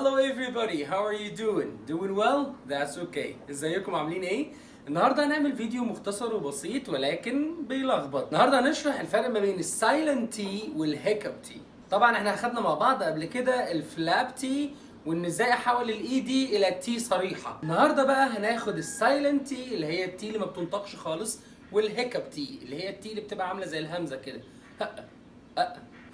Hello everybody, how are you doing? Doing well? That's okay. ازيكم عاملين ايه؟ النهارده هنعمل فيديو مختصر وبسيط ولكن بيلخبط. النهارده هنشرح الفرق ما بين السايلنت تي والهيكب تي. طبعا احنا اخدنا مع بعض قبل كده الفلاب تي وان ازاي احول الاي دي الى تي صريحه. النهارده بقى هناخد السايلنت تي اللي هي التي اللي ما بتنطقش خالص، والهيكب تي اللي هي التي اللي بتبقى عامله زي الهمزه كده.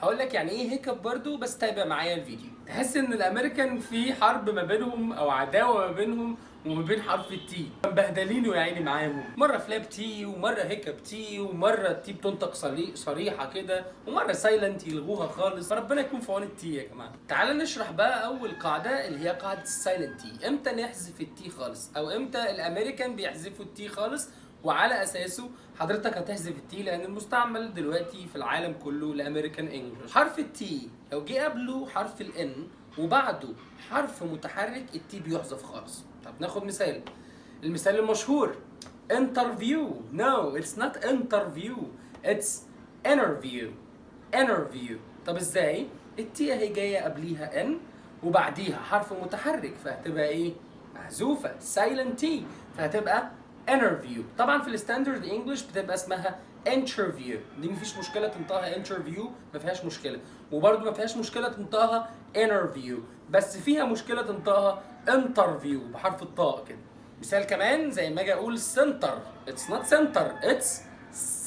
هقول لك يعني ايه هيكب برضو، بس تابع معايا الفيديو. تحس ان الامريكان في حرب ما بينهم او عداوه ما بينهم وما بين حرف التي، مبهدلينه يا عيني معاهم. مره فلاب تي ومره هيكب تي ومره التي بتنطق صريحه كده ومره سايلنت يلغوها خالص. ربنا يكون في عون التي يا جماعه. تعال نشرح بقى اول قاعده اللي هي قاعده السايلنت تي. امتى نحذف التي خالص او امتى الامريكان بيحذفوا التي خالص، وعلى اساسه حضرتك هتحذف التي، لان المستعمل دلوقتي في العالم كله الامريكان انجلش. حرف التي لو جه قبله حرف الان وبعده حرف متحرك التي بيحذف خالص. طب ناخد مثال، المثال المشهور interview. No, it's not interview, it's interview. interview. طب ازاي؟ التي اهي جايه قبليها ان وبعديها حرف متحرك فهتبقى ايه؟ محذوفه silent T فهتبقى interview. طبعا في الستاندرد انجلش بتبقى اسمها interview، دي مفيش مشكله تنطقها interview، ما فيهاش مشكله، وبرده ما فيهاش مشكله تنطقها interview، بس فيها مشكله تنطقها interview بحرف الطاء كده. مثال كمان زي ما اجي اقول center، it's not center it's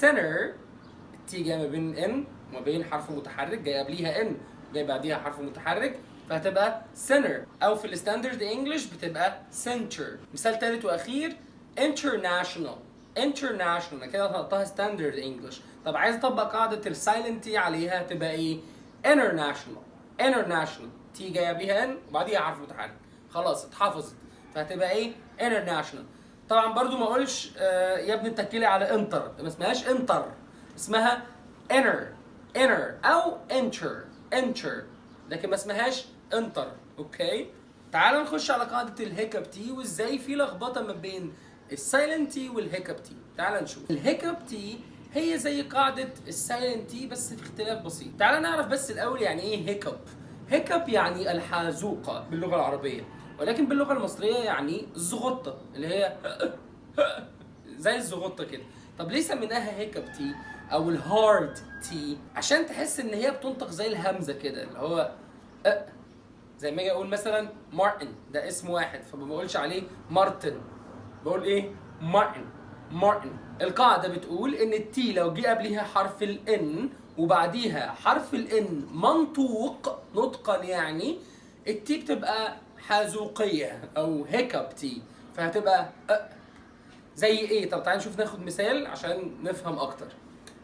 center. التي جايه ما بين ان وما بين حرف متحرك جاي قبليها ان جاي بعديها حرف متحرك فهتبقى center، او في الستاندرد انجلش بتبقى center. مثال ثالث واخير international. international انا كده هحطها ستاندرد انجلش. طب عايز اطبق قاعده السايلنت تي عليها تبقى ايه؟ international. international تي جايه قبليها ان وبعديها حرف متحرك خلاص اتحفظت فهتبقى ايه؟ international. طبعا برضو ما اقولش يا ابني اتكلي على انتر، ما اسمهاش انتر، اسمها inner او enter، لكن ما اسمهاش انتر. اوكي، تعال نخش على قاعده الهيكب تي وازاي في لخبطه ما بين السايلنت تي والهيكب تي. تعال نشوف. الهيكب تي هي زي قاعده السايلنت تي بس في اختلاف بسيط. تعال نعرف بس الاول يعني ايه هيكب. هيكب يعني الحازوقه باللغه العربيه، ولكن باللغه المصريه يعني الزغطه اللي هي زي الزغطه كده. طب ليه سميناها هيكب تي او الهارد تي؟ عشان تحس ان هي بتنطق زي الهمزه كده، اللي هو زي ما اجي اقول مثلا مارتن، ده اسم واحد فما بقولش عليه مارتن، بقول ايه؟ مارتن. القاعده بتقول ان التي لو جه قبليها حرف الان وبعديها حرف الان منطوق نطقا، يعني التي بتبقى حازوقيه او هيكب تي فهتبقى زي ايه؟ طب تعالى نشوف، ناخد مثال عشان نفهم اكتر.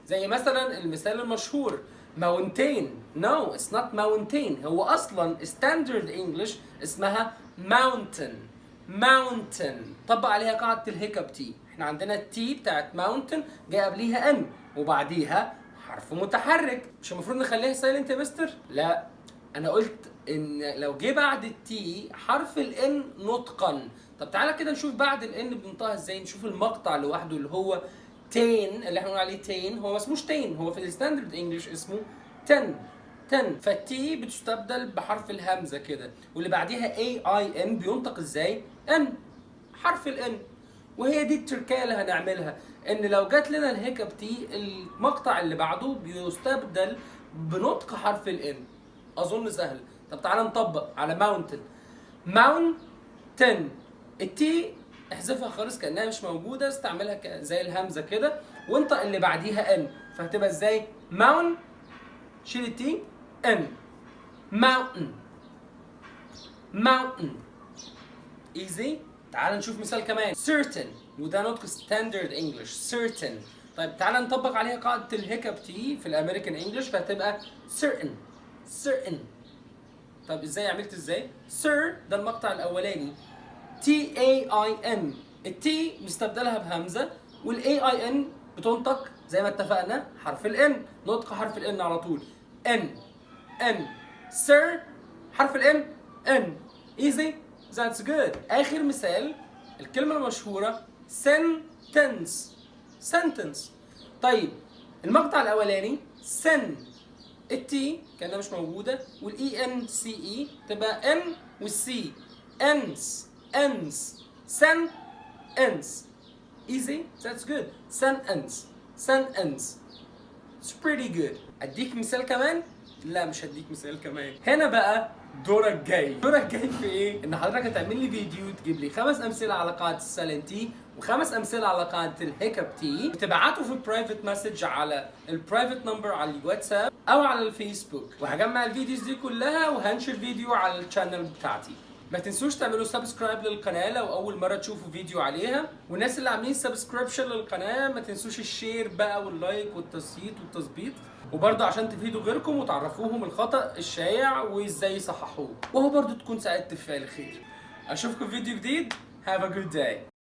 زي مثلا المثال المشهور mountain. No, it's not mountain. هو اصلا standard English اسمها mountain. طبق عليها قاعده الهيكب تي. احنا عندنا التي بتاعت mountain جاي قبليها ان وبعديها حرف متحرك، مش المفروض نخليها سايلنت يا مستر؟ لا، انا قلت ان لو جه بعد التي حرف الان نطقا. طب تعالى كده نشوف بعد الان بننطقها ازاي. نشوف المقطع لوحده اللي هو تين، اللي احنا بنقول عليه تين، هو ما اسموش تين، هو في الستاندرد انجلش اسمه 10. فالتي بتستبدل بحرف الهمزه كده، واللي بعديها AIN بينطق ازاي؟ ان، حرف الان. وهي دي التركية اللي هنعملها، ان لو جات لنا الهيكب تي المقطع اللي بعده بيستبدل بنطق حرف الان. اظن سهل. طب تعالى نطبق على mountain. التي احذفها خالص كانها مش موجوده، استعملها زي الهمزه كده وانطق اللي بعديها ان فهتبقى ازاي؟ شيل التي ان mountain. ايزي. تعال نشوف مثال كمان certain، وده نطق ستاندرد انجلش certain. طيب تعال نطبق عليها قاعده الهيكب تي في الامريكان انجلش فهتبقى certain. طب ازاي عملت ازاي؟ sir ده المقطع الاولاني TAIN، التي مستبدلها بهمزه والAIN بتنطق زي ما اتفقنا حرف الان، نطق حرف الان على طول ان sir حرف الان ان. easy that's good. اخر مثال الكلمه المشهوره sentence. طيب المقطع الاولاني التي كانها مش موجوده، والاي ان سي اي تبقى ان والسي. انس انس سن انس. easy that's good. sentence sentence it's pretty good. اديك مثال كمان؟ لا مش هديك مثال كمان. هنا بقى دورك جاي. دورك جاي في ايه؟ ان حضرتك هتعمل لي فيديو تجيب لي 5 امثله على قاعده السايلنت تي و5 امثله على قاعده الهيكب تي، وتبعته في برايفت مسج على البرايفت نمبر على الواتساب او على الفيسبوك، وهجمع الفيديوز دي كلها وهنشر فيديو على الشانل بتاعتي. ما تنسوش تعملوا سبسكرايب للقناه لو اول مره تشوفوا فيديو عليها، والناس اللي عاملين سبسكريبشن للقناه ما تنسوش الشير بقى واللايك والتصييت والتظبيط، وبرضه عشان تفيدوا غيركم وتعرفوهم الخطأ الشائع وازاي يصححوه، وهو برضه تكون ساعدت في فعل خير. اشوفكم في فيديو جديد. Have a good day.